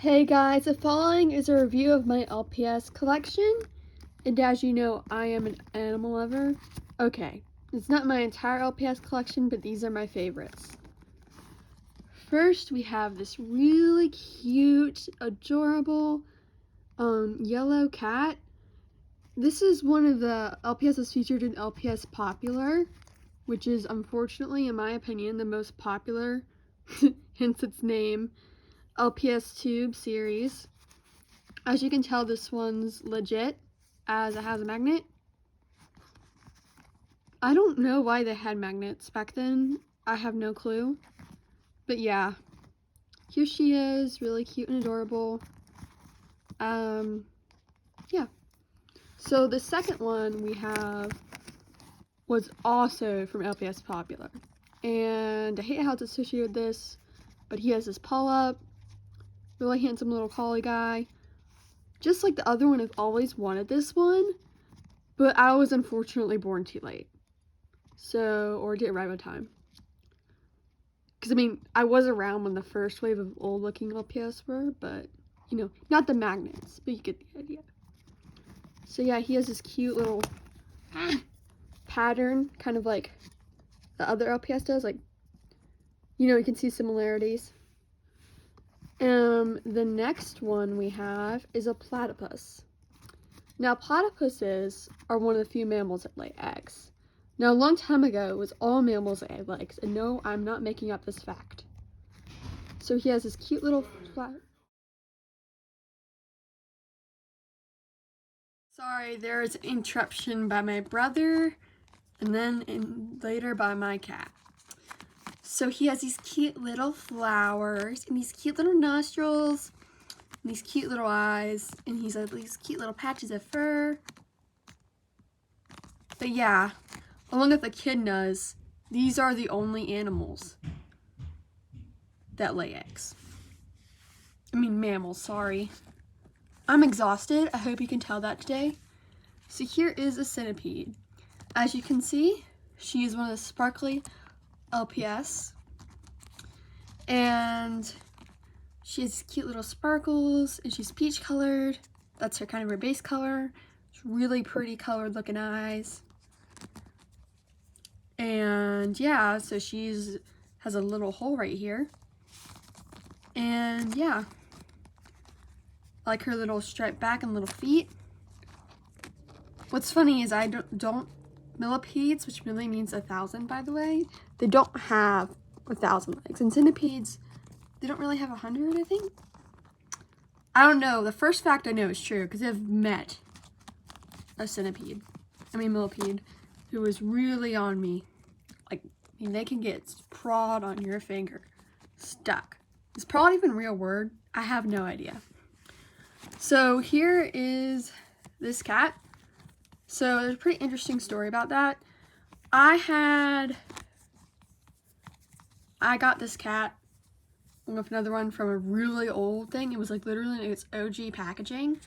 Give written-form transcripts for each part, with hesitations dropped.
Hey guys, the following is a review of my LPS collection, and as you know, I am an animal lover. Okay, it's not my entire LPS collection, but these are my favorites. First, we have this really cute, adorable, yellow cat. This is one of the LPSs featured in LPS Popular, which is unfortunately, in my opinion, the most popular, hence its name, LPS Tube series. As you can tell, this one's legit, as it has a magnet. I don't know why they had magnets back then. I have no clue. But yeah, here she is, really cute and adorable. Yeah. So the second one we have was also from LPS Popular. And I hate how it's associated with this, but he has this pull-up, really handsome little collie guy. Just like the other one, I've always wanted this one, but I was unfortunately born too late. So, or didn't arrive on time. Because, I mean, I was around when the first wave of old-looking LPS were, but, you know, not the magnets, but you get the idea. So, yeah, he has this cute little pattern, kind of like the other LPS does. Like, you know, you can see similarities. The next one we have is a platypus. Now, platypuses are one of the few mammals that lay eggs. Now, a long time ago, it was all mammals that had legs, and no, I'm not making up this fact. So he has this cute little Sorry, there is an interruption by my brother, and then later by my cat. So he has these cute little flowers, and these cute little nostrils, and these cute little eyes, and he's got these cute little patches of fur. But yeah, along with echidnas, these are the only animals that lay eggs. I mean mammals, sorry. I'm exhausted. I hope you can tell that today. So here is a centipede. As you can see, she is one of the sparkly LPS. And she has cute little sparkles, and she's peach colored. That's her kind of her base color. It's really pretty colored looking eyes. And yeah, so has a little hole right here. And yeah, I like her little striped back and little feet. What's funny is I don't millipedes, which really means 1,000 by the way, they don't have 1,000 legs. And centipedes, they don't really have 100, I think. I don't know. The first fact I know is true because I've met a millipede, who was really on me. Like, I mean, they can get prod on your finger. Stuck. Is prod even a real word? I have no idea. So here is this cat. So there's a pretty interesting story about that. I got this cat with another one from a really old thing. It was like literally its OG packaging.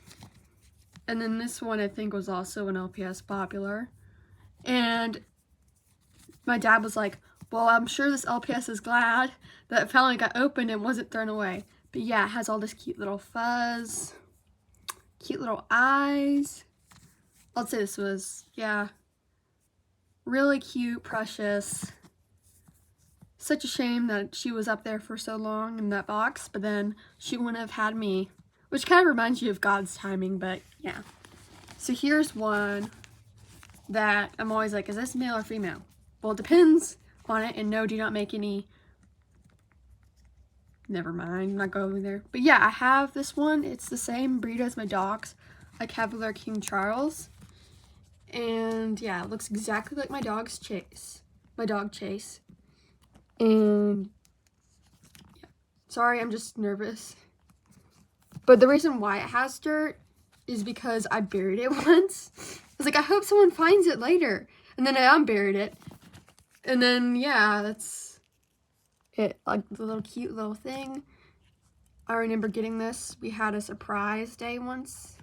And then this one I think was also an LPS Popular. And my dad was like, well, I'm sure this LPS is glad that it finally got opened and wasn't thrown away. But yeah, it has all this cute little fuzz, cute little eyes. I'll say this was, yeah, really cute, precious. Such a shame that she was up there for so long in that box, but then she wouldn't have had me, which kind of reminds you of God's timing, but yeah. So here's one that I'm always like, is this male or female? Well, it depends on it, and no, do not make any, never mind, I'm not going there. But yeah, I have this one. It's the same breed as my dogs, a Cavalier King Charles. And yeah, it looks exactly like my dog Chase. And yeah, sorry, I'm just nervous. But the reason why it has dirt is because I buried it once. I was like, I hope someone finds it later. And then I unburied it. And then, yeah, that's it. Like the little cute little thing. I remember getting this. We had a surprise day once.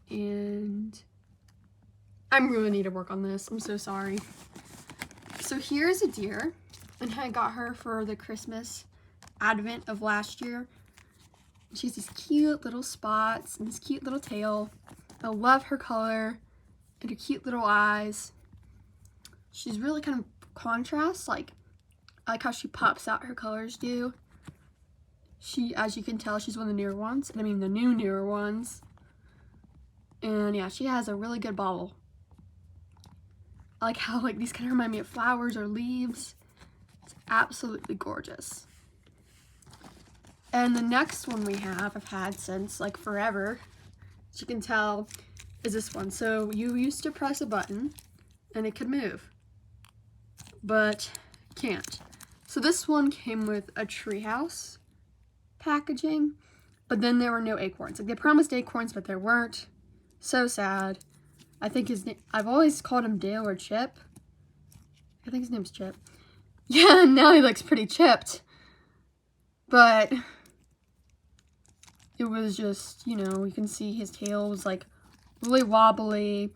And I really need to work on this. I'm so sorry. So here's a deer. And I got her for the Christmas advent of last year. She has these cute little spots and this cute little tail. I love her color and her cute little eyes. She's really kind of contrast, like I like how she pops out, her colors do. She, as you can tell, she's one of the newer ones. I mean the newer ones. And yeah, she has a really good bobble. I like how like these kind of remind me of flowers or leaves. It's absolutely gorgeous. And the next one we have, I've had since like forever, as you can tell, is this one. So you used to press a button and it could move, but can't. So this one came with a treehouse packaging, but then there were no acorns. Like they promised acorns, but there weren't. So sad. I think his name, I've always called him Dale or Chip. I think his name's Chip. Yeah, now he looks pretty chipped. But it was just, you know, you can see his tail was like really wobbly.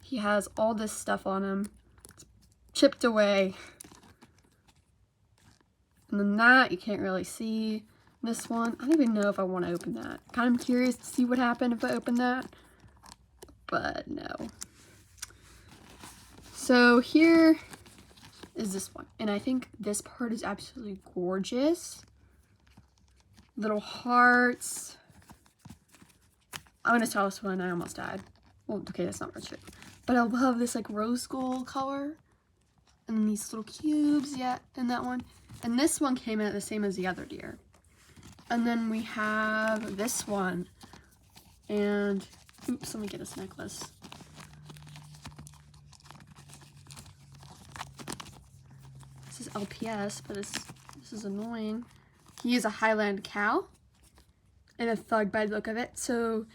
He has all this stuff on him. It's chipped away. And then that you can't really see. This one, I don't even know if I want to open that. Kind of curious to see what happened if I open that. But no. So here is this one. And I think this part is absolutely gorgeous. Little hearts. I'm going to tell this one I almost died. Well, okay, that's not much. But I love this like rose gold color. And then these little cubes, yeah, in that one. And this one came out the same as the other deer. And then we have this one. And, oops, let me get this necklace. This is LPS, but this is annoying. He is a Highland cow. And a thug by the look of it. So,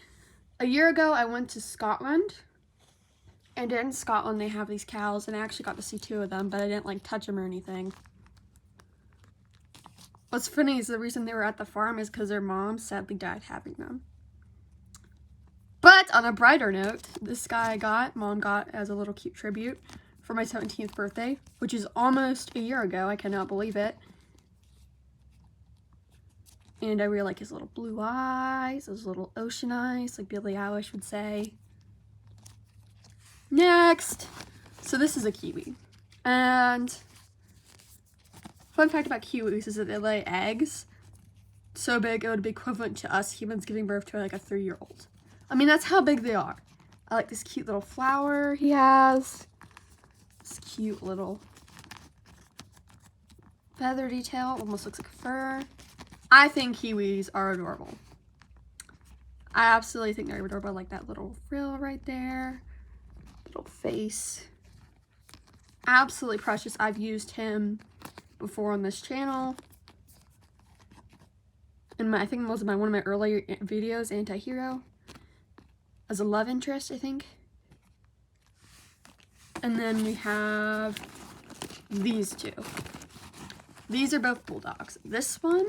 a year ago, I went to Scotland. And in Scotland, they have these cows. And I actually got to see 2 of them, but I didn't, like, touch them or anything. What's funny is the reason they were at the farm is because their mom sadly died having them. But on a brighter note, this guy mom got as a little cute tribute for my 17th birthday, which is almost a year ago. I cannot believe it. And I really like his little blue eyes, those little ocean eyes, like Billie Eilish would say. Next! So this is a kiwi. And fun fact about kiwis is that they lay eggs so big it would be equivalent to us humans giving birth to like a 3-year-old. I mean, that's how big they are. I like this cute little flower he has. This cute little feather detail. Almost looks like fur. I think kiwis are adorable. I absolutely think they're adorable. I like that little frill right there. Little face. Absolutely precious. I've used him before on this channel. And I think it was one of my earlier videos, Anti-Hero. As a love interest, I think. And then we have these 2. These are both bulldogs. This one,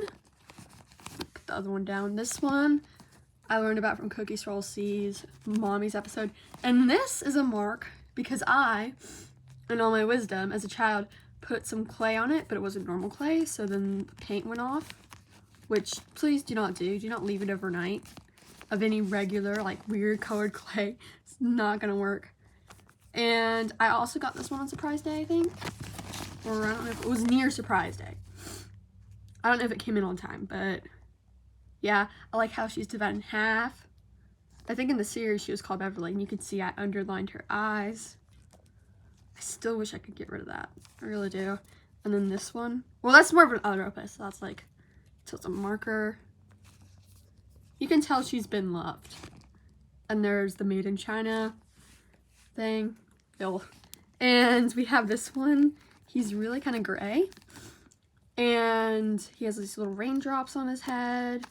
put the other one down. This one, I learned about from Cookies for All Seas, Mommy's episode. And this is a mark because I, in all my wisdom as a child, put some clay on it, but it wasn't normal clay, so then the paint went off. Which, please do not do. Do not leave it overnight. Of any regular, like, weird colored clay. It's not gonna work. And I also got this one on Surprise Day, I think. Or I don't know if it was near Surprise Day. I don't know if it came in on time, but yeah, I like how she's divided in half. I think in the series she was called Beverly, and you can see I underlined her eyes. I still wish I could get rid of that. I really do. And then this one. Well, that's more of an other opus. So that's like, so it's a marker. You can tell she's been loved. And there's the Made in China thing. And we have this one. He's really kind of gray. And he has these little raindrops on his head.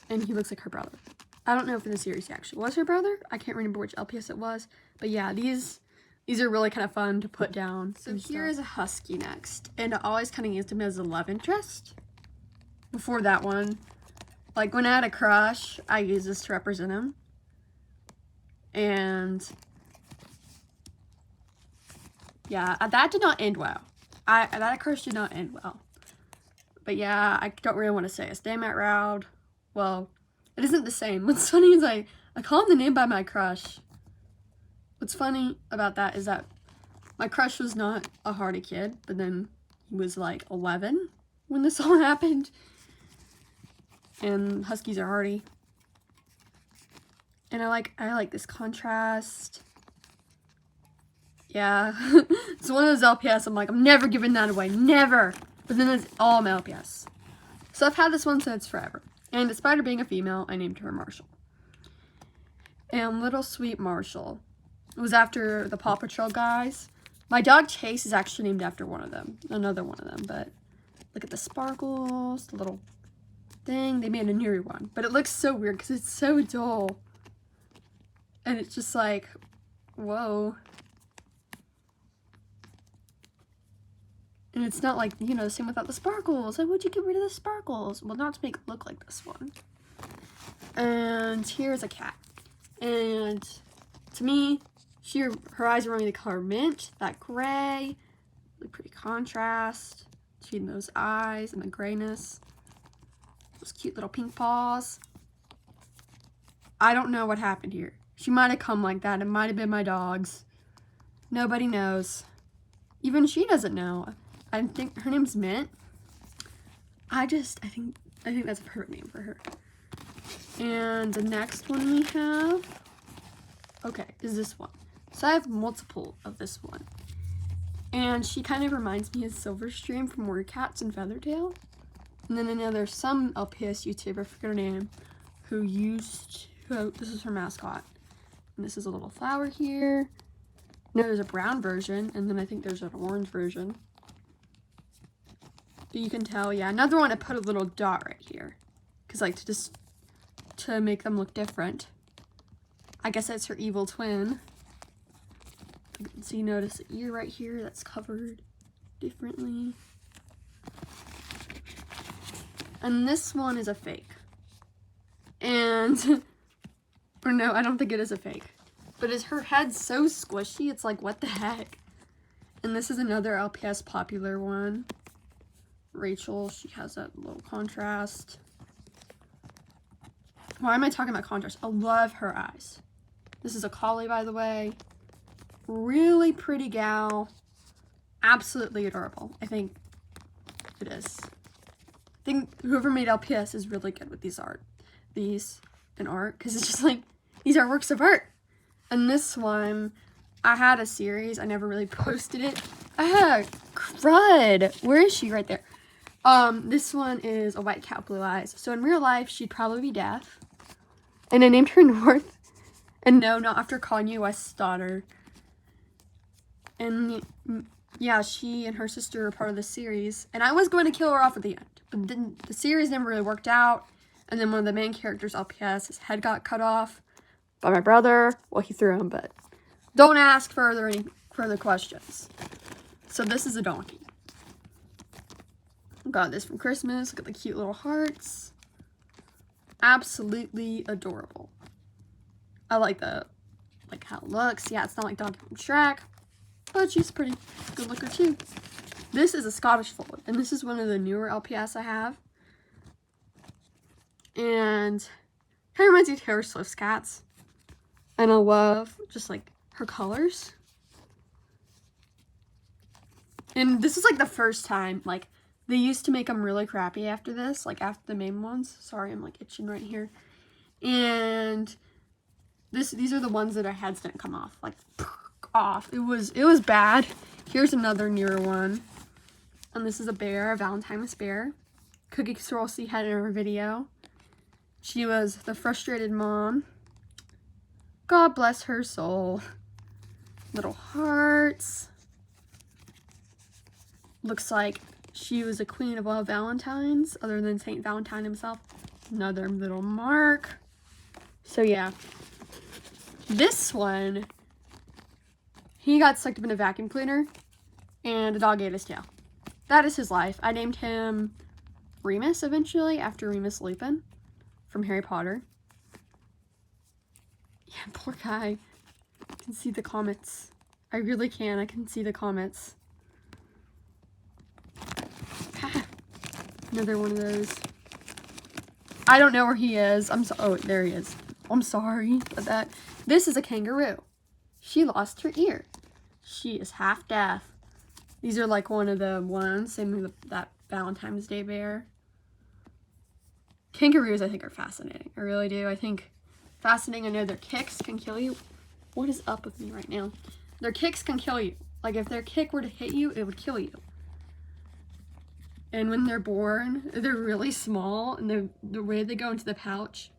And he looks like her brother. I don't know if in the series he actually was her brother. I can't remember which LPS it was. But yeah, these are really kind of fun to put down. So here is a husky next. And I always kind of used him as a love interest. Before that one. Like when I had a crush, I used this to represent him. And yeah, that did not end well. That crush did not end well. But yeah, I don't really want to say his name out loud. Well, it isn't the same. What's funny is I call him the name by my crush. What's funny about that is that my crush was not a hardy kid, but then he was like 11 when this all happened. And huskies are hardy. And I like this contrast. Yeah. It's one of those LPS I'm like, I'm never giving that away. Never. But then it's all my LPS. So I've had this one since forever. And despite her being a female, I named her Marshall. And Little Sweet Marshall was after the Paw Patrol guys. My dog Chase is actually named after one of them. Another one of them. But look at the sparkles, the little thing. They made a newer one. But it looks so weird because it's so dull. And it's just like, whoa. And it's not like, you know, the same without the sparkles. Like, would you get rid of the sparkles? Well, not to make it look like this one. And here's a cat. And to me, her eyes remind me of the color mint. That gray. Really pretty contrast between those eyes and the grayness. Those cute little pink paws. I don't know what happened here. She might have come like that. It might have been my dog's. Nobody knows. Even she doesn't know. I think her name's Mint. I think that's a perfect name for her. And the next one we have, okay, is this one. So I have multiple of this one. And she kind of reminds me of Silverstream from Word Cats and Feathertail. And then I know there's some LPS YouTuber, I forget her name, this is her mascot. And this is a little flower here. No, there's a brown version, and then I think there's an orange version. But you can tell, yeah. Another one, I put a little dot right here. Because, like, to make them look different. I guess that's her evil twin. So you notice the ear right here that's covered differently. And this one is a fake. And... or no, I don't think it is a fake. But is her head so squishy, it's like, what the heck? And this is another LPS popular one. Rachel, she has that little contrast. Why am I talking about contrast? I love her eyes. This is a collie, by the way. Really pretty gal. Absolutely adorable. I think it is. I think whoever made LPS is really good with these in art. Because it's just like, these are works of art. And this one, I had a series. I never really posted it. Crud. Where is she? Right there. This one is a white cat with blue eyes. So in real life, she'd probably be deaf. And I named her North. And no, not after Kanye West's daughter. And yeah, she and her sister are part of the series. And I was going to kill her off at the end. But then the series never really worked out. And then one of the main characters, LPS, his head got cut off by my brother. Well, he threw him, but don't ask any further questions. So this is a donkey. Got this from Christmas. Look at the cute little hearts. Absolutely adorable. I like how it looks. Yeah, it's not like Donkey from Shrek, but she's pretty good looker too. This is a Scottish Fold, and this is one of the newer LPS I have. And kind of reminds me of Taylor Swift's cats. And I love just like her colors. And this is like the first time, like, they used to make them really crappy after this, like after the main ones. Sorry, I'm like itching right here. And these are the ones that our heads didn't come off, like off. It was bad. Here's another newer one. And this is a bear, a Valentine's bear. Cookie Sorrelsey had it in her video. She was the frustrated mom. God bless her soul. Little hearts. Looks like she was a queen of all Valentines, other than Saint Valentine himself. Another little mark. So yeah. This one, he got sucked up in a vacuum cleaner, and a dog ate his tail. That is his life. I named him Remus eventually, after Remus Lupin from Harry Potter. Yeah, poor guy. I can see the comments. I really can. I can see the comments. Another one of those. I don't know where he is. Oh, there he is. I'm sorry about that. This is a kangaroo. She lost her ear. She is half deaf. These are like one of the ones, same with that Valentine's Day bear. Kangaroos, I think, are fascinating. I really do. I think fascinating. I know their kicks can kill you. What is up with me right now? Their kicks can kill you. Like, if their kick were to hit you, it would kill you. And when they're born, they're really small, and the way they go into the pouch,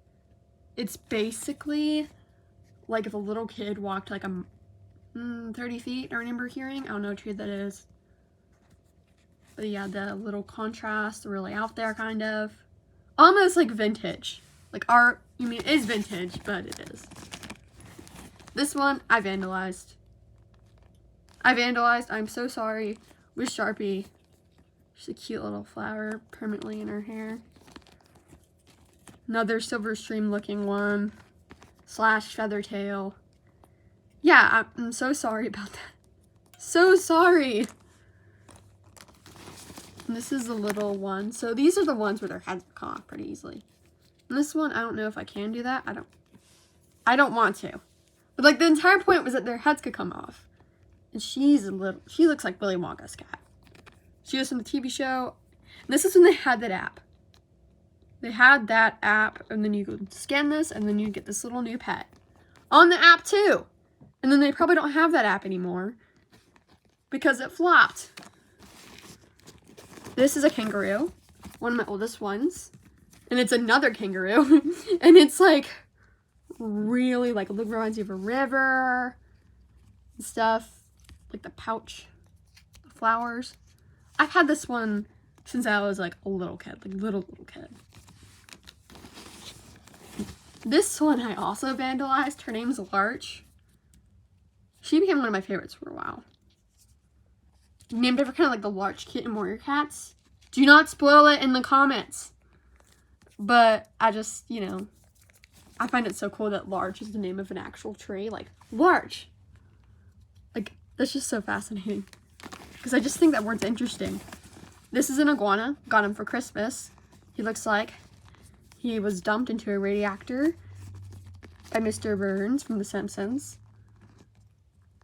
it's basically like if a little kid walked like 30 feet, I remember hearing. I don't know what tree that is. But yeah, the little contrast, really out there, kind of. Almost like vintage. Like art, you mean, it is vintage, but it is. This one, I vandalized. I'm so sorry. With Sharpie. Just a cute little flower permanently in her hair. Another silver stream looking one. Slash feather tail. Yeah, I'm so sorry about that. So sorry. And this is the little one. So these are the ones where their heads come off pretty easily. And this one, I don't know if I can do that. I don't want to. But like the entire point was that their heads could come off. And she looks like Willy Wonka's cat. She was from the TV show. And this is when they had that app. They had that app, and then you could scan this, and then you get this little new pet. On the app, too. And then they probably don't have that app anymore. Because it flopped. This is a kangaroo. One of my oldest ones. And it's another kangaroo. And it's like, really, like, it reminds you of a river. And stuff. Like the pouch. The flowers. I've had this one since I was like a little kid, like little kid. This one I also vandalized. Her name's Larch. She became one of my favorites for a while. Named after kind of like the Larch Kitten Warrior Cats. Do not spoil it in the comments. But I just, you know, I find it so cool that Larch is the name of an actual tree. Like, Larch. Like, that's just so fascinating. Because I just think that word's interesting. This is an iguana. Got him for Christmas. He looks like he was dumped into a radioactor by Mr. Burns from The Simpsons.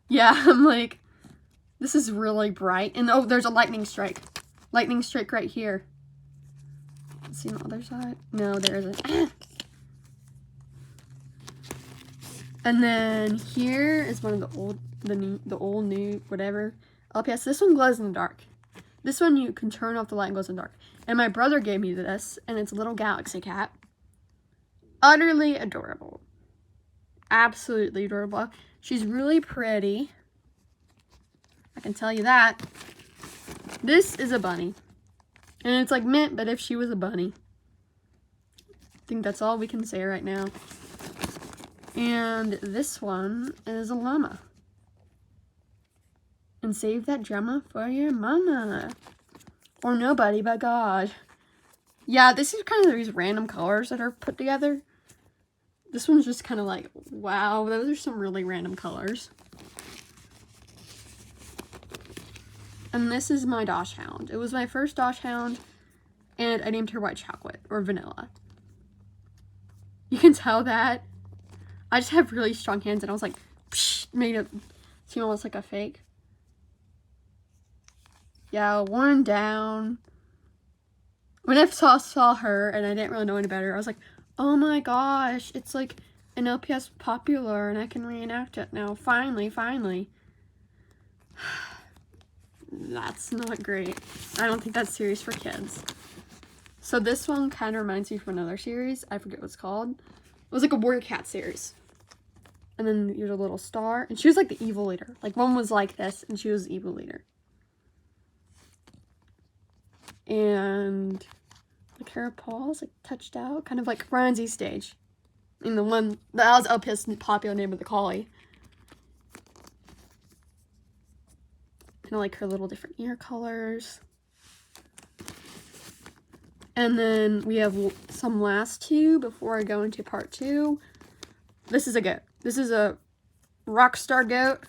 Yeah, I'm like, this is really bright. And oh, there's a lightning strike. Lightning strike right here. Let's see on the other side. No, there isn't. And then here is one of the old new, whatever. LPS. This one glows in the dark. This one you can turn off the light and glows in the dark. And my brother gave me this, and it's a little galaxy cat. Utterly adorable. Absolutely adorable. She's really pretty. I can tell you that. This is a bunny. And it's like mint, but if she was a bunny. I think that's all we can say right now. And this one is a llama. And save that drama for your mama. Or nobody but God. Yeah, this is kind of these random colors that are put together. This one's just kind of like, wow, those are some really random colors. And this is my Dosh Hound. It was my first Dosh Hound, and I named her White Chocolate, or Vanilla. You can tell that. I just have really strong hands, and I was like, psh, made it seem almost like a fake. Yeah, worn down. When I saw her, and I didn't really know any better, I was like, oh my gosh, it's like an LPS popular, and I can reenact it now. Finally. That's not great. I don't think that's serious for kids. So this one kind of reminds me from another series. I forget what it's called. It was like a Warrior Cat series. And then there's a little star. And she was like the evil leader. Like one was like this, and she was the evil leader. And like her paws like touched out. Kind of like Franzi stage. And the one, that was LPS popular name of the collie. Kind of like her little different ear colors. And then we have some last two before I go into part 2. This is a goat. This is a Rockstar goat.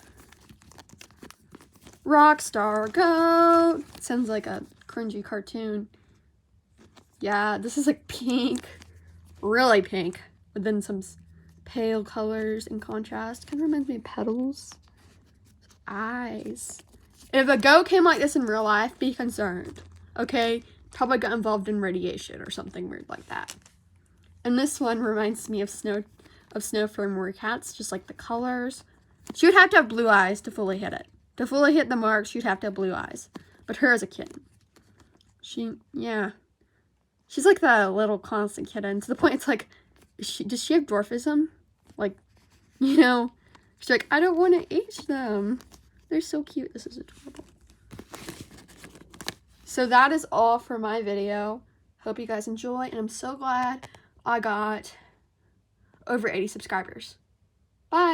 Rockstar goat. Sounds like a cringy cartoon. Yeah, this is like pink, really pink, but then some pale colors in contrast. Kind of reminds me of petals. Eyes. If a goat came like this in real life, be concerned. Okay? Probably got involved in radiation or something weird like that. And this one reminds me of snow from cats, just like the colors. She would have to have blue eyes to fully hit it. To fully hit the mark, she'd have to have blue eyes. But her as a kitten. Yeah. She's like the little constant kitten. To the point it's like, does she have dwarfism? Like, you know, she's like, I don't want to age them. They're so cute. This is adorable. So that is all for my video. Hope you guys enjoy. And I'm so glad I got over 80 subscribers. Bye.